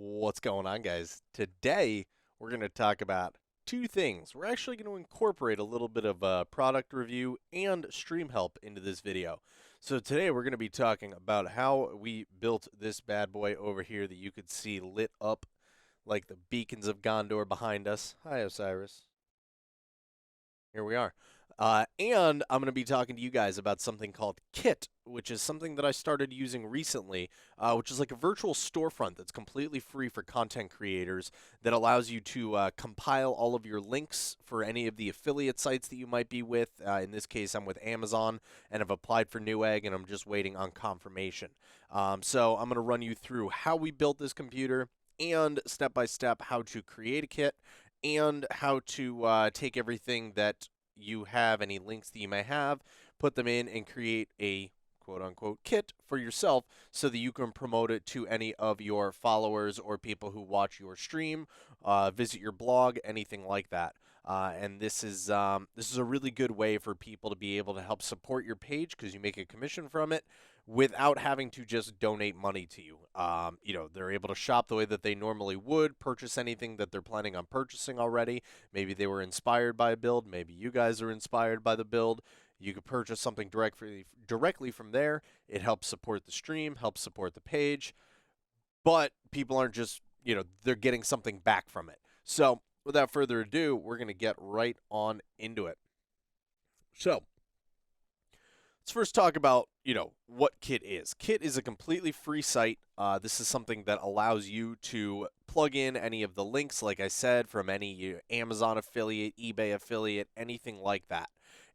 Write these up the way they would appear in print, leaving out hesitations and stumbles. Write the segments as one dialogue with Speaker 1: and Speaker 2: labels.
Speaker 1: What's going on, guys? Today, we're going to talk about two things. We're actually going to incorporate a little bit of a product review and stream help into this video. So today, we're going to be talking about how we built this bad boy over here that you could see lit up like the beacons of Gondor behind us. Hi, Osiris. Here we are. And I'm going to be talking to you guys about something called Kit, which is something that I started using recently, which is like a virtual storefront that's completely free for content creators that allows you to compile all of your links for any of the affiliate sites that you might be with. In this case, I'm with Amazon and have applied for Newegg, and I'm just waiting on confirmation. So I'm going to run you through how we built this computer and step by step how to create a kit and how to take everything that you have, any links that you may have, put them in and create a quote-unquote kit for yourself so that you can promote it to any of your followers or people who watch your stream, visit your blog, anything like that. And this is a really good way for people to be able to help support your page because you make a commission from it without having to just donate money to you. They're able to shop the way that they normally would, purchase anything that they're planning on purchasing already. Maybe they were inspired by a build. Maybe you guys are inspired by the build. You could purchase something directly from there. It helps support the stream, helps support the page, but people aren't just, they're getting something back from it. So without further ado, we're going to get right on into it. So let's first talk about, what Kit is. Kit is a completely free site. This is something that allows you to plug in any of the links, like I said, from any Amazon affiliate, eBay affiliate, anything like that.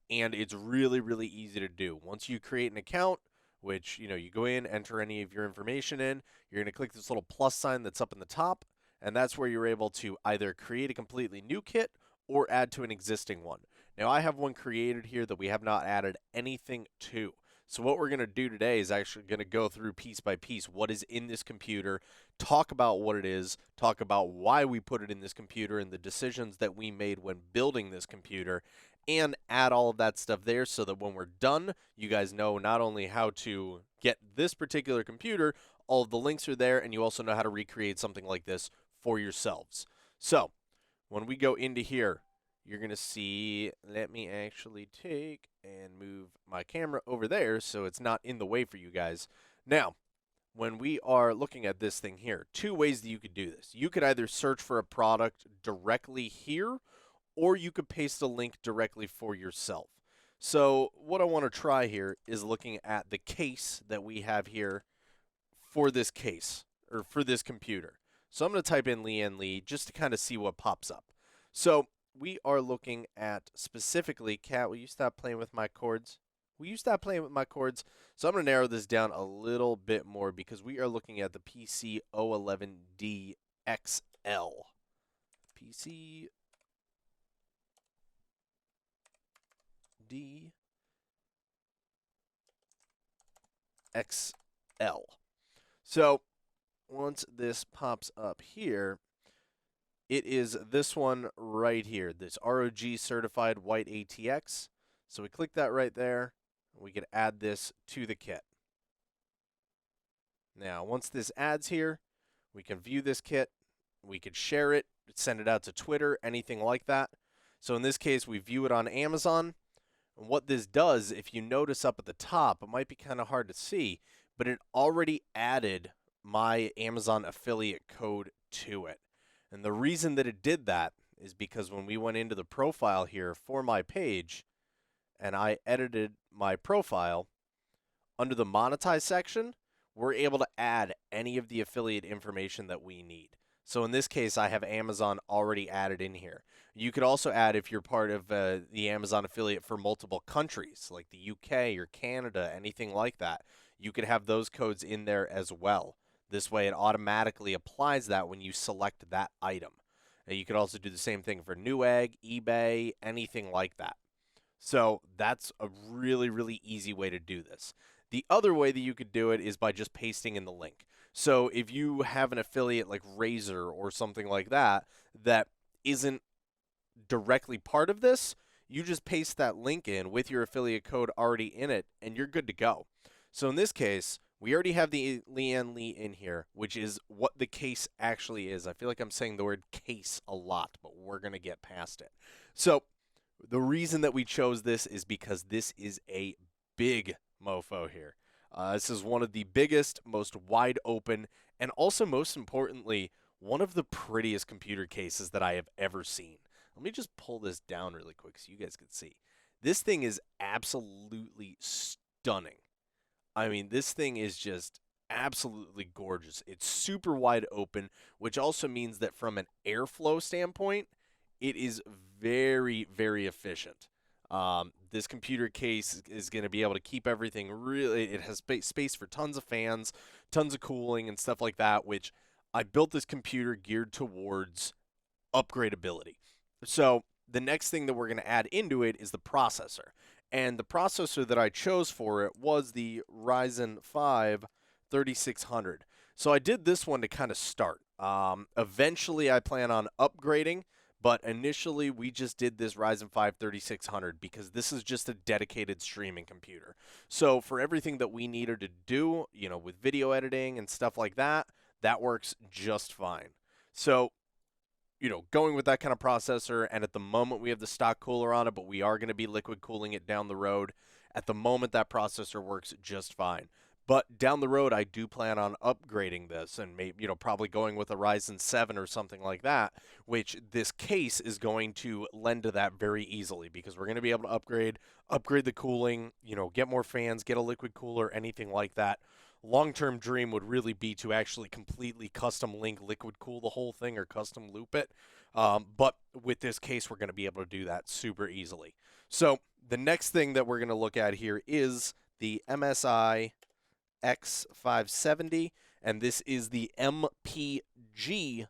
Speaker 1: And it's really, really easy to do. Once you create an account, which, you go in, enter any of your information in, you're going to click this little plus sign that's up in the top, and that's where you're able to either create a completely new kit or add to an existing one. Now, I have one created here that we have not added anything to. So what we're going to do today is actually going to go through piece by piece what is in this computer, talk about what it is, talk about why we put it in this computer and the decisions that we made when building this computer, and add all of that stuff there so that when we're done, you guys know not only how to get this particular computer, all of the links are there, and you also know how to recreate something like this for yourselves. So when we go into here, you're going to see, let me actually take and move my camera over there so it's not in the way for you guys. Now, when we are looking at this thing here, two ways that you could do this. You could either search for a product directly here, or you could paste a link directly for yourself. So what I want to try here is looking at the case that we have here for this case, or for this computer. So I'm going to type in Leanne Lee just to kind of see what pops up. So we are looking at specifically, Kat, will you stop playing with my cords? Will you stop playing with my cords? So I'm going to narrow this down a little bit more because we are looking at the PC 011D XL. PC D XL. So once this pops up here, it is this one right here, this ROG certified white ATX. So we click that right there, and we can add this to the kit. Now, once this adds here, we can view this kit, we could share it, send it out to Twitter, anything like that. So in this case, we view it on Amazon. And what this does, if you notice up at the top, it might be kind of hard to see, but it already added my Amazon affiliate code to it. And the reason that it did that is because when we went into the profile here for my page and I edited my profile, under the Monetize section, we're able to add any of the affiliate information that we need. So in this case, I have Amazon already added in here. You could also add if you're part of the Amazon affiliate for multiple countries, like the UK or Canada, anything like that. You could have those codes in there as well. This way, it automatically applies that when you select that item. And you could also do the same thing for Newegg, eBay, anything like that. So that's a really, really easy way to do this. The other way that you could do it is by just pasting in the link. So if you have an affiliate like Razer or something like that that isn't directly part of this, you just paste that link in with your affiliate code already in it, and you're good to go. So in this case, we already have the Lian Li in here, which is what the case actually is. I feel like I'm saying the word case a lot, but we're going to get past it. So the reason that we chose this is because this is a big mofo here. This is one of the biggest, most wide open, and also most importantly, one of the prettiest computer cases that I have ever seen. Let me just pull this down really quick so you guys can see. This thing is absolutely stunning. I mean, this thing is just absolutely gorgeous. It's super wide open, which also means that from an airflow standpoint, it is very, very efficient. This computer case is going to be able to keep everything really, it has space for tons of fans, tons of cooling, and stuff like that, which I built this computer geared towards upgradability. So the next thing that we're going to add into it is the processor. And the processor that I chose for it was the Ryzen 5 3600. So I did this one to kind of start. Eventually, I plan on upgrading, but initially we just did this Ryzen 5 3600 because this is just a dedicated streaming computer. So for everything that we needed to do, with video editing and stuff like that, that works just fine. So going with that kind of processor, and at the moment we have the stock cooler on it, but we are going to be liquid cooling it down the road. At the moment, that processor works just fine. But down the road, I do plan on upgrading this and maybe, probably going with a Ryzen 7 or something like that, which this case is going to lend to that very easily because we're going to be able to upgrade the cooling, get more fans, get a liquid cooler, anything like that. Long-term dream would really be to actually completely custom link liquid cool the whole thing or custom loop it. But with this case, we're going to be able to do that super easily. So the next thing that we're going to look at here is the MSI X570, and this is the MPG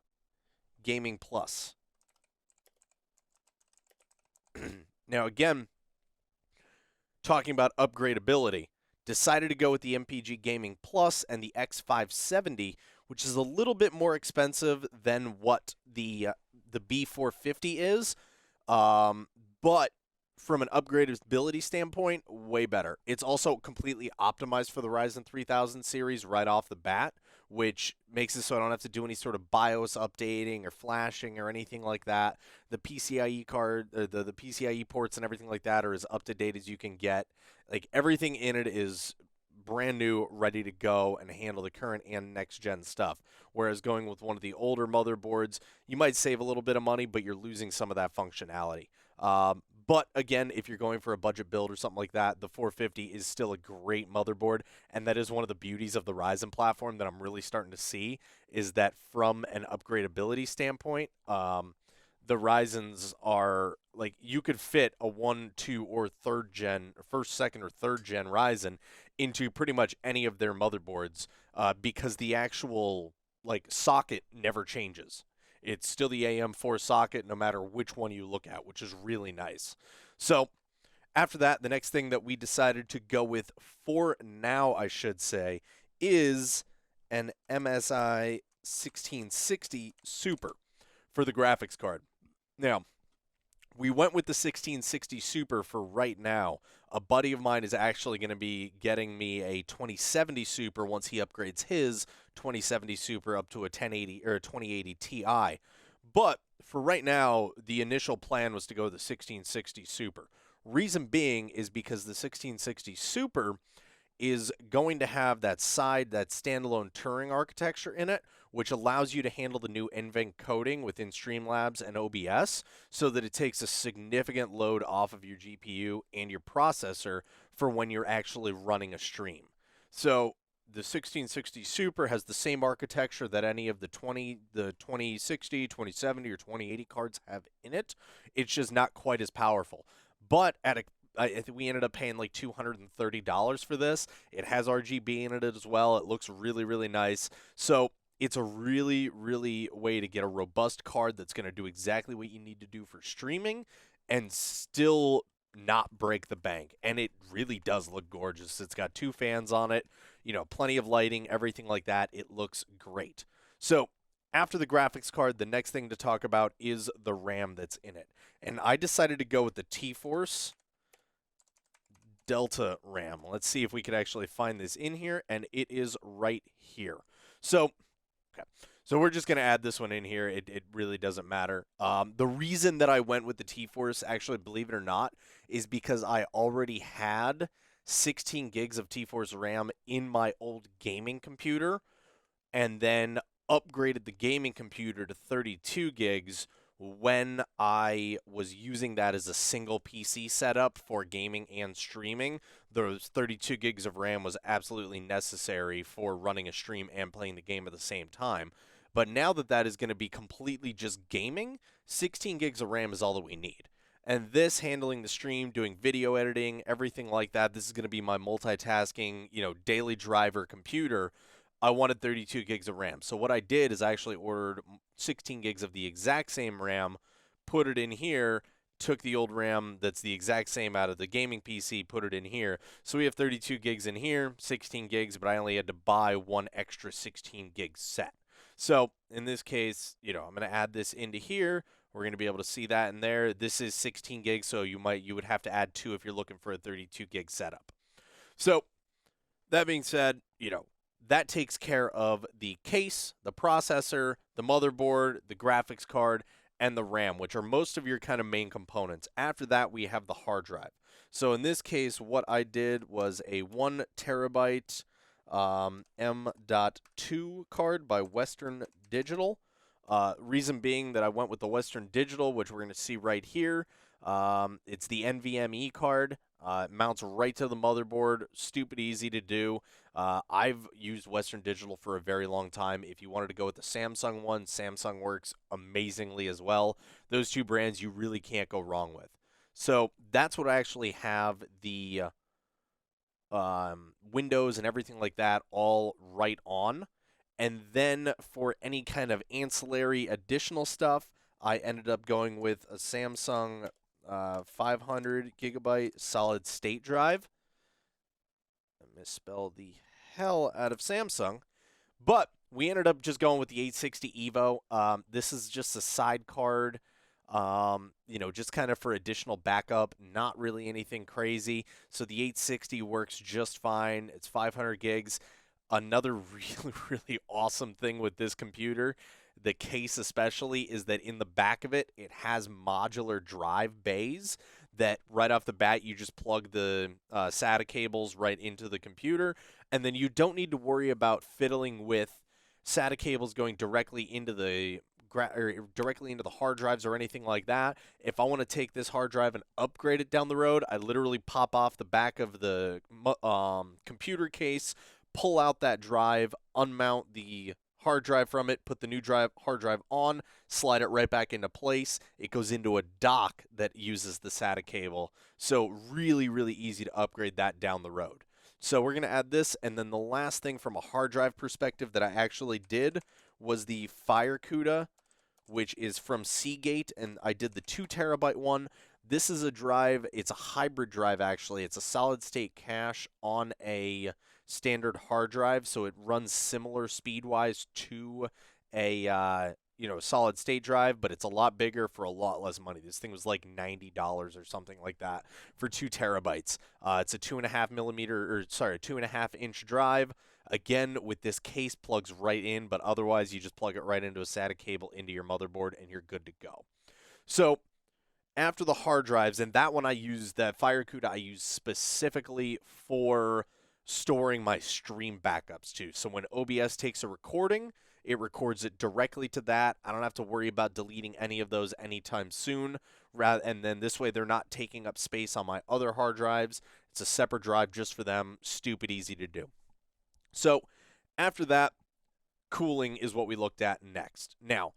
Speaker 1: Gaming Plus. Now, again, talking about upgradability, decided to go with the MPG Gaming Plus and the X570, which is a little bit more expensive than what the B450 is, but from an upgradability standpoint, way better. It's also completely optimized for the Ryzen 3000 series right off the bat, which makes it so I don't have to do any sort of BIOS updating or flashing or anything like that. The PCIe card, the PCIe ports and everything like that are as up to date as you can get. Like everything in it is brand new, ready to go and handle the current and next gen stuff. Whereas going with one of the older motherboards, you might save a little bit of money, but you're losing some of that functionality. But again, if you're going for a budget build or something like that, the 450 is still a great motherboard, and that is one of the beauties of the Ryzen platform that I'm really starting to see, is that from an upgradability standpoint, the Ryzens are, like, you could fit a 1, 2, or 3rd gen, first, second, or 3rd gen Ryzen into pretty much any of their motherboards because the actual, socket never changes. It's still the AM4 socket no matter which one you look at, which is really nice. So after that, the next thing that we decided to go with for now, I should say, is an MSI 1660 Super for the graphics card. Now, we went with the 1660 Super for right now. A buddy of mine is actually going to be getting me a 2070 Super once he upgrades his 2070 Super up to a 1080 or a 2080 Ti. But for right now, the initial plan was to go with the 1660 Super. Reason being is because the 1660 Super is going to have that standalone Turing architecture in it, which allows you to handle the new NVENC coding within Streamlabs and OBS so that it takes a significant load off of your GPU and your processor for when you're actually running a stream. So the 1660 Super has the same architecture that any of the 2060, 2070, or 2080 cards have in it. It's just not quite as powerful. But I think we ended up paying like $230 for this. It has RGB in it as well. It looks really, really nice. So it's a really, really way to get a robust card that's going to do exactly what you need to do for streaming and still not break the bank. And it really does look gorgeous. It's got 2 fans on it, plenty of lighting, everything like that. It looks great. So after the graphics card, the next thing to talk about is the RAM that's in it. And I decided to go with the T-Force Delta RAM. Let's see if we could actually find this in here, and it is right here. So, okay. So we're just going to add this one in here. It really doesn't matter. The reason that I went with the T-Force, actually, believe it or not, is because I already had 16 gigs of T-Force RAM in my old gaming computer, and then upgraded the gaming computer to 32 gigs when I was using that as a single PC setup for gaming and streaming. Those 32 gigs of RAM was absolutely necessary for running a stream and playing the game at the same time. But now that that is going to be completely just gaming, 16 gigs of RAM is all that we need. And this, handling the stream, doing video editing, everything like that, this is going to be my multitasking, daily driver computer. I wanted 32 gigs of RAM. So what I did is I actually ordered 16 gigs of the exact same RAM, put it in here, took the old RAM that's the exact same out of the gaming PC, put it in here. So we have 32 gigs in here, 16 gigs, but I only had to buy one extra 16 gig set. So in this case, I'm going to add this into here. We're going to be able to see that in there. This is 16 gigs, so you would have to add 2 if you're looking for a 32 gig setup. So that being said, that takes care of the case, the processor, the motherboard, the graphics card, and the RAM, which are most of your kind of main components. After that, we have the hard drive. So in this case, what I did was a 1 terabyte M.2 card by Western Digital. Reason being that I went with the Western Digital, which we're going to see right here. It's the NVMe card. It mounts right to the motherboard. Stupid easy to do. I've used Western Digital for a very long time. If you wanted to go with the Samsung one, Samsung works amazingly as well. Those two brands you really can't go wrong with. So that's what I actually have the Windows and everything like that all right on. And then for any kind of ancillary additional stuff, I ended up going with a Samsung 500 gigabyte solid state drive. I misspelled the hell out of Samsung, but we ended up just going with the 860 Evo. This is just a side card, just kind of for additional backup, not really anything crazy. So the 860 works just fine. It's 500 gigs. Another really, really awesome thing with this computer, the case especially, is that in the back of it, it has modular drive bays that right off the bat, you just plug the SATA cables right into the computer, and then you don't need to worry about fiddling with SATA cables going directly into the hard drives or anything like that. If I want to take this hard drive and upgrade it down the road, I literally pop off the back of the computer case, pull out that drive, unmount the hard drive from it, put the new hard drive on, slide it right back into place. It goes into a dock that uses the SATA cable. So really, really easy to upgrade that down the road. So we're going to add this, and then the last thing from a hard drive perspective that I actually did was the FireCuda, which is from Seagate, and I did the 2 terabyte one. This is a drive. It's a hybrid drive, actually. It's a solid-state cache on a standard hard drive, so it runs similar speed-wise to a solid-state drive, but it's a lot bigger for a lot less money. This thing was like $90 or something like that for 2 terabytes. It's a 2.5-inch drive. Again, with this case, plugs right in, but otherwise you just plug it right into a SATA cable into your motherboard, and you're good to go. So after the hard drives, and that one that FireCuda I use specifically for storing my stream backups too. So when OBS takes a recording, it records it directly to that. I don't have to worry about deleting any of those anytime soon. And then this way they're not taking up space on my other hard drives. It's a separate drive just for them. Stupid easy to do. So after that, cooling is what we looked at next. Now,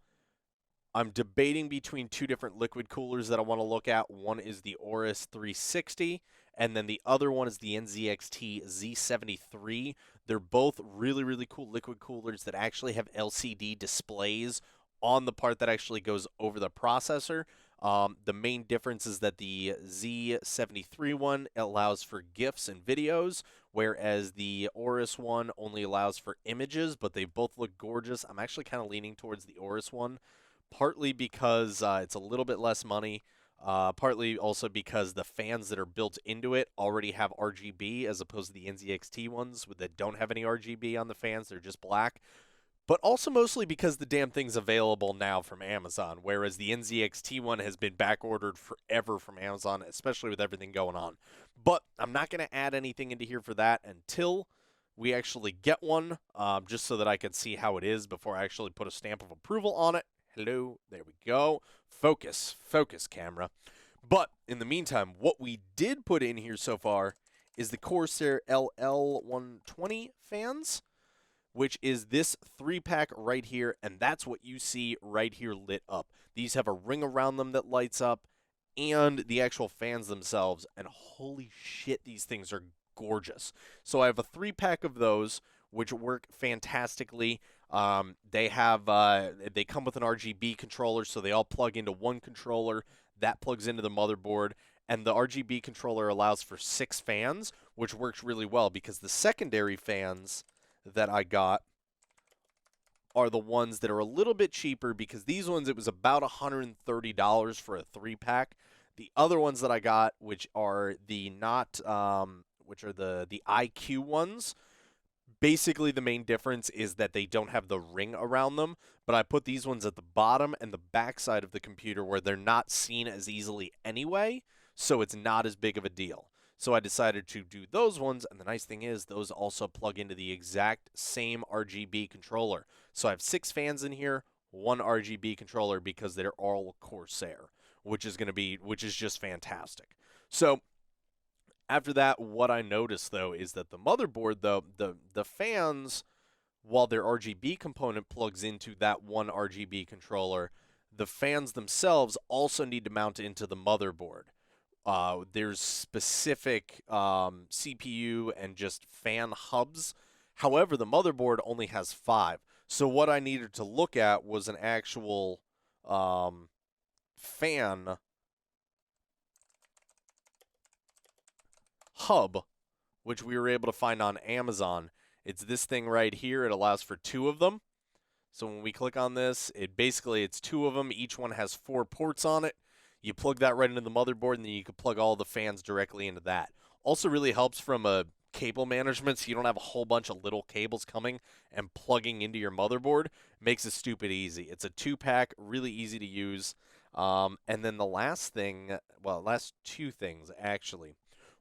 Speaker 1: I'm debating between 2 different liquid coolers that I want to look at. One is the Aorus 360, and then the other one is the NZXT Z73. They're both really, really cool liquid coolers that actually have LCD displays on the part that actually goes over the processor. The main difference is that the Z73 one allows for GIFs and videos, whereas the Aorus one only allows for images, but they both look gorgeous. I'm actually kind of leaning towards the Aorus one, partly because it's a little bit less money. Partly also because the fans that are built into it already have RGB as opposed to the NZXT ones that don't have any RGB on the fans. They're just black. But also mostly because the damn thing's available now from Amazon, whereas the NZXT one has been back ordered forever from Amazon, especially with everything going on. But I'm not going to add anything into here for that until we actually get one, just so that I can see how it is before I actually put a stamp of approval on it. Hello, there we go. Focus, camera. But in the meantime, what we did put in here so far is the Corsair LL120 fans, which is this 3-pack right here, and that's what you see right here lit up. These have a ring around them that lights up, and the actual fans themselves, and holy shit, these things are gorgeous. So I have a 3-pack of those, which work fantastically. They come with an RGB controller, so they all plug into one controller. That plugs into the motherboard, and the RGB controller allows for 6 fans, which works really well because the secondary fans that I got are the ones that are a little bit cheaper, because these ones, it was about $130 for a 3-pack. The other ones that I got, which are the IQ ones, basically the main difference is that they don't have the ring around them, but I put these ones at the bottom and the back side of the computer where they're not seen as easily anyway, so it's not as big of a deal. So I decided to do those ones, and the nice thing is those also plug into the exact same RGB controller. So I have 6 fans in here, 1 RGB controller, because they're all Corsair, which is just fantastic. So after that, what I noticed though is that the motherboard, though, the fans, while their RGB component plugs into that 1 RGB controller, the fans themselves also need to mount into the motherboard. There's specific CPU and just fan hubs. However, the motherboard only has 5. So what I needed to look at was an actual fan hub, which we were able to find on Amazon. It's this thing right here. It allows for 2 of them. So when we click on this, it's 2 of them. Each one has 4 ports on it. You plug that right into the motherboard, and then you can plug all the fans directly into that. Also really helps from a cable management, so you don't have a whole bunch of little cables coming and plugging into your motherboard. Makes it stupid easy. It's a 2-pack, really easy to use. And then the last 2 things, actually.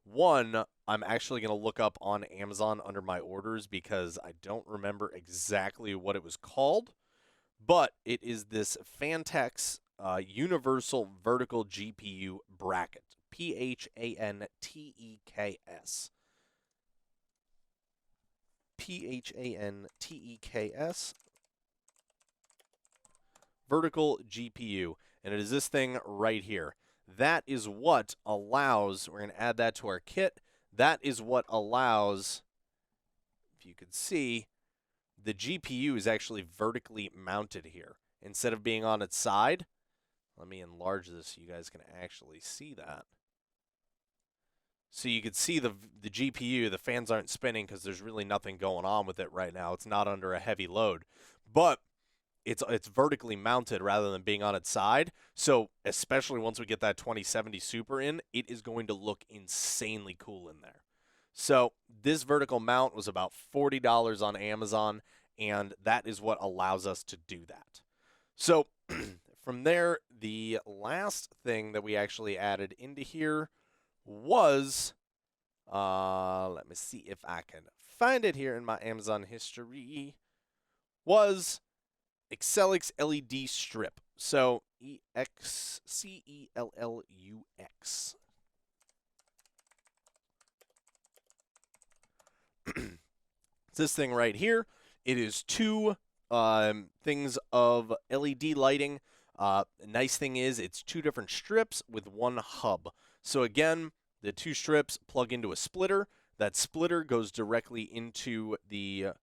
Speaker 1: One, I'm actually going to look up on Amazon under my orders because I don't remember exactly what it was called, but it is this Fantex Universal Vertical GPU Bracket, PHANTEKS. PHANTEKS Vertical GPU, and it is this thing right here. That is what allows, we're going to add that to our kit, that is what allows, if you could see, the GPU is actually vertically mounted here. Instead of being on its side, let me enlarge this so you guys can actually see that. So you can see the GPU, the fans aren't spinning because there's really nothing going on with it right now. It's not under a heavy load. But it's vertically mounted rather than being on its side. So especially once we get that 2070 Super in, it is going to look insanely cool in there. So this vertical mount was about $40 on Amazon, and that is what allows us to do that. So from there, the last thing that we actually added into here was, let me see if I can find it here in my Amazon history, was Excellux LED strip. So EXCELLUX. It's this thing right here. It is 2 things of LED lighting. Nice thing is it's 2 different strips with 1 hub. So again, the 2 strips plug into a splitter. That splitter goes directly into the,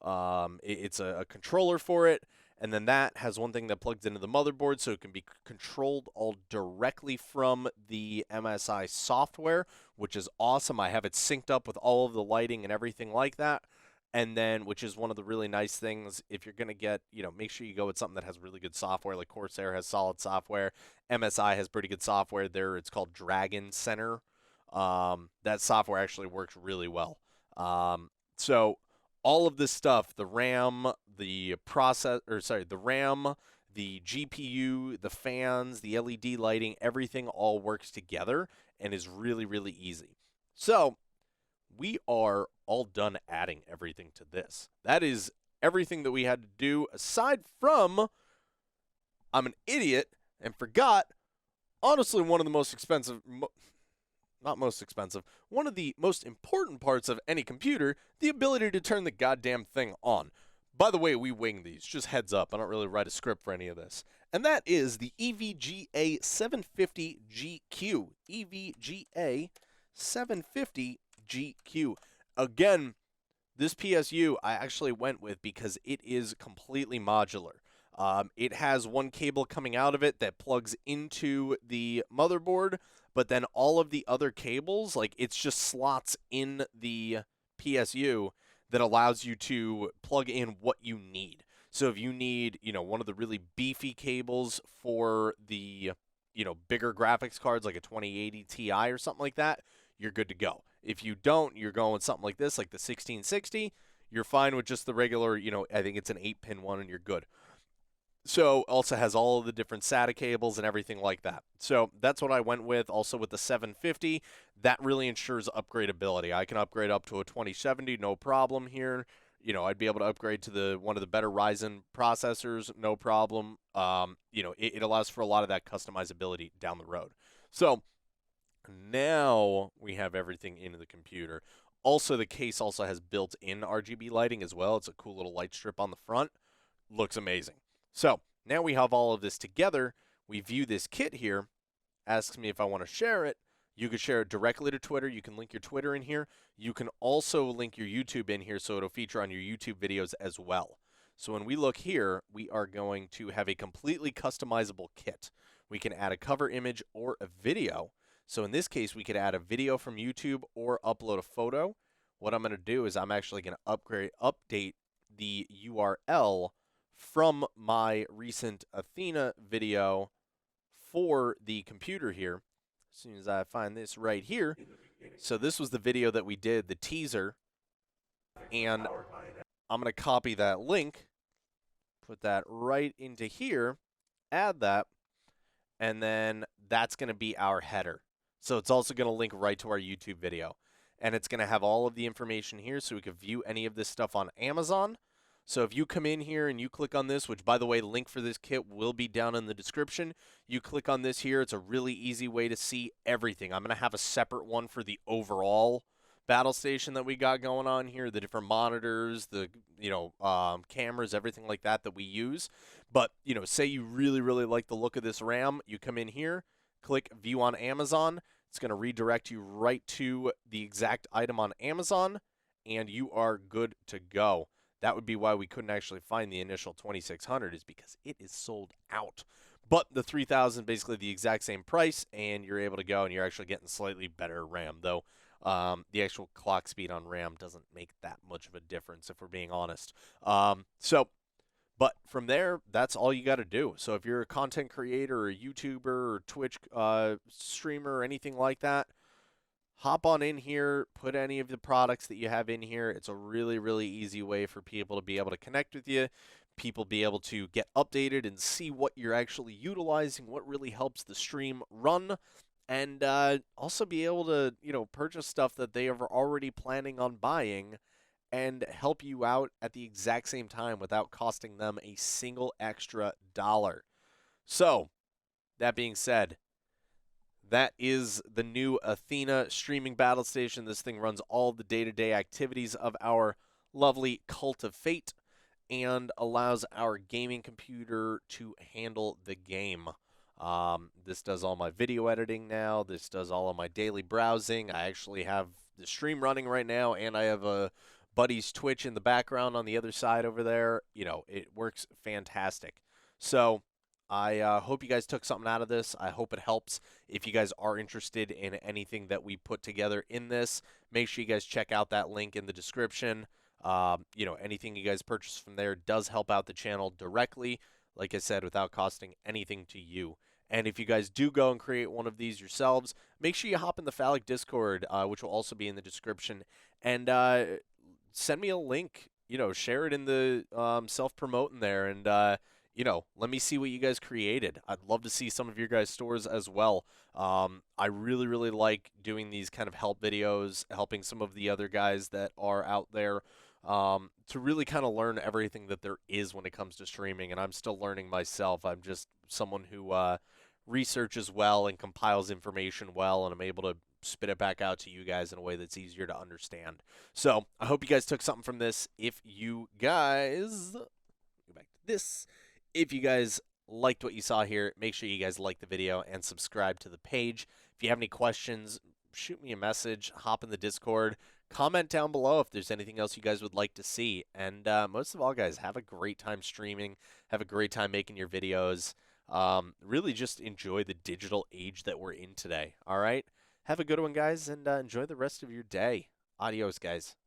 Speaker 1: it's a controller for it. And then that has one thing that plugs into the motherboard, so it can be controlled all directly from the MSI software, which is awesome. I have it synced up with all of the lighting and everything like that. And then, which is one of the really nice things, if you're going to get, make sure you go with something that has really good software. Like Corsair has solid software. MSI has pretty good software there. It's called Dragon Center. That software actually works really well. So all of this stuff, the RAM, the RAM, the GPU, the fans, the LED lighting, everything all works together and is really, really easy. So we are all done adding everything to this. That is everything that we had to do, aside from I'm an idiot and forgot, honestly, one of the most expensive, not most expensive, one of the most important parts of any computer, the ability to turn the goddamn thing on. By the way, we wing these, just heads up. I don't really write a script for any of this. And that is the EVGA 750GQ. EVGA 750GQ. Again, this PSU I actually went with because it is completely modular. It has one cable coming out of it that plugs into the motherboard, but then all of the other cables, like it's just slots in the PSU that allows you to plug in what you need. So if you need, one of the really beefy cables for the, bigger graphics cards like a 2080 Ti or something like that, you're good to go. If you don't, you're going something like this, like the 1660, you're fine with just the regular, I think it's an 8-pin one and you're good. So also has all of the different SATA cables and everything like that. So that's what I went with. Also with the 750, that really ensures upgradability. I can upgrade up to a 2070, no problem here. I'd be able to upgrade to one of the better Ryzen processors, no problem. It allows for a lot of that customizability down the road. So now we have everything in the computer. Also, the case also has built-in RGB lighting as well. It's a cool little light strip on the front. Looks amazing. So now we have all of this together. We view this kit here. Asks me if I want to share it. You can share it directly to Twitter. You can link your Twitter in here. You can also link your YouTube in here so it'll feature on your YouTube videos as well. So when we look here, we are going to have a completely customizable kit. We can add a cover image or a video. So in this case, we could add a video from YouTube or upload a photo. What I'm going to do is I'm actually going to update the URL from my recent Athena video for the computer here. As soon as I find this right here. So this was the video that we did, the teaser. And I'm going to copy that link, put that right into here, add that, and then that's going to be our header. So it's also going to link right to our YouTube video. And it's going to have all of the information here so we can view any of this stuff on Amazon. So if you come in here and you click on this, which by the way, link for this kit will be down in the description. You click on this here. It's a really easy way to see everything. I'm going to have a separate one for the overall battle station that we got going on here, the different monitors, the cameras, everything like that we use. But say you really, really like the look of this RAM, you come in here, click view on Amazon. It's going to redirect you right to the exact item on Amazon, and you are good to go. That would be why we couldn't actually find the initial 2600, is because it is sold out. But the 3000, basically the exact same price, and you're able to go, and you're actually getting slightly better RAM, though. The actual clock speed on RAM doesn't make that much of a difference, if we're being honest. But from there, that's all you got to do. So if you're a content creator or a YouTuber or Twitch streamer or anything like that, hop on in here, put any of the products that you have in here. It's a really, really easy way for people to be able to connect with you, people be able to get updated and see what you're actually utilizing, what really helps the stream run, and also be able to, purchase stuff that they are already planning on buying and help you out at the exact same time without costing them a single extra dollar. So, that being said, that is the new Athena streaming battle station. This thing runs all the day-to-day activities of our lovely Cult of Fate and allows our gaming computer to handle the game. This does all my video editing now. This does all of my daily browsing. I actually have the stream running right now, and I have a buddy's Twitch in the background on the other side over there. It works fantastic. So I hope you guys took something out of this. I hope it helps. If you guys are interested in anything that we put together in this, make sure you guys check out that link in the description. Anything you guys purchase from there does help out the channel directly, like I said, without costing anything to you. And if you guys do go and create one of these yourselves, make sure you hop in the Phallic Discord, which will also be in the description, and send me a link. Share it in the self-promote in there, and let me see what you guys created. I'd love to see some of your guys' stores as well. I really, really like doing these kind of help videos, helping some of the other guys that are out there to really kind of learn everything that there is when it comes to streaming. And I'm still learning myself. I'm just someone who researches well and compiles information well, and I'm able to spit it back out to you guys in a way that's easier to understand. So I hope you guys took something from this. If you guys go back to this, if you guys liked what you saw here, make sure you guys like the video and subscribe to the page. If you have any questions, shoot me a message, hop in the Discord, comment down below if there's anything else you guys would like to see. And most of all, guys, have a great time streaming. Have a great time making your videos. Really just enjoy the digital age that we're in today. All right? Have a good one, guys, and enjoy the rest of your day. Adios, guys.